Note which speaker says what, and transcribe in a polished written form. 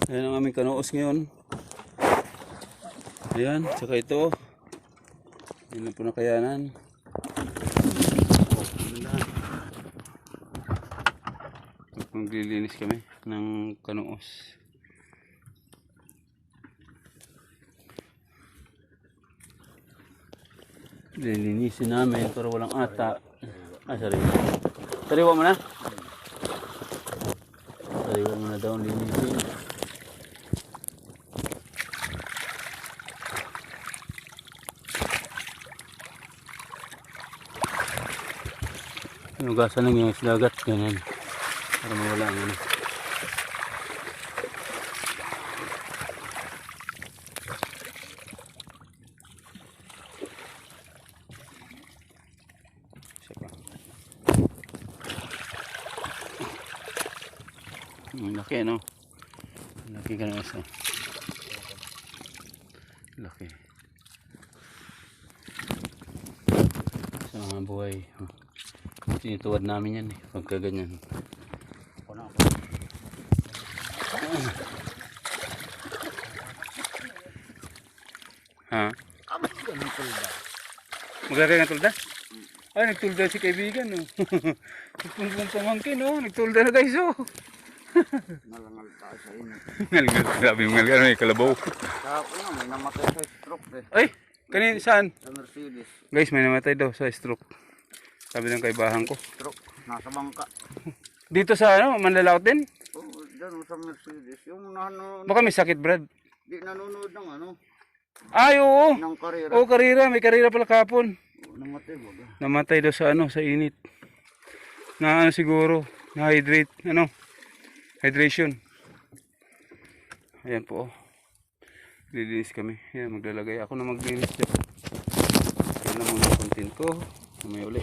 Speaker 1: Ayan ang aming kanoos ngayon. Ayan, tsaka ito. Ayan lang po na kayanan. Maglilinis kami ng kanoos. Lilinisin namin pero walang ata. Sariwa. Sariwa mo na? Sariwa mo na daw linisin. Nugasan lang yung silagat. Ganyan. Para mawala ang ano. Ang laki, no? Ang laki ka na isa. Laki. Sa mga buhay. Tinituwad namin yan eh. Pagka ganyan. Ha? Magkakaya ng tulda? Ay, nagtulda si kaibigan, no? Nagtulda pamangkin, no? Nagtulda na guys, oh.
Speaker 2: Nalangal tayo sa inyo.
Speaker 1: Ngalgal, grabe yung ngalgal, may kalabaw.
Speaker 2: Kahapon nga, may namatay sa stroke eh.
Speaker 1: Ay, kanin saan?
Speaker 2: Sa Mercedes.
Speaker 1: Guys, may namatay daw sa stroke. Sabi ng kaibahan ko.
Speaker 2: Stroke, nasa bangka.
Speaker 1: Dito sa ano, Manlalaot din?
Speaker 2: Oo, dyan sa Mercedes. Yung nanonood.
Speaker 1: Baka may sakit, Brad.
Speaker 2: Di nanonood ng ano,
Speaker 1: Ay, oo.
Speaker 2: ng karera.
Speaker 1: Oo, karira. May karira pala kahapon.
Speaker 2: Oo, namatay baga.
Speaker 1: Namatay daw sa ano, sa init. Na ano siguro, na hydrate, ano? Hydration. Ayan po. Lilinis kami. Ayan, maglalagay ako na maglinis dyan. Ayan na muna yung content ko. May uli.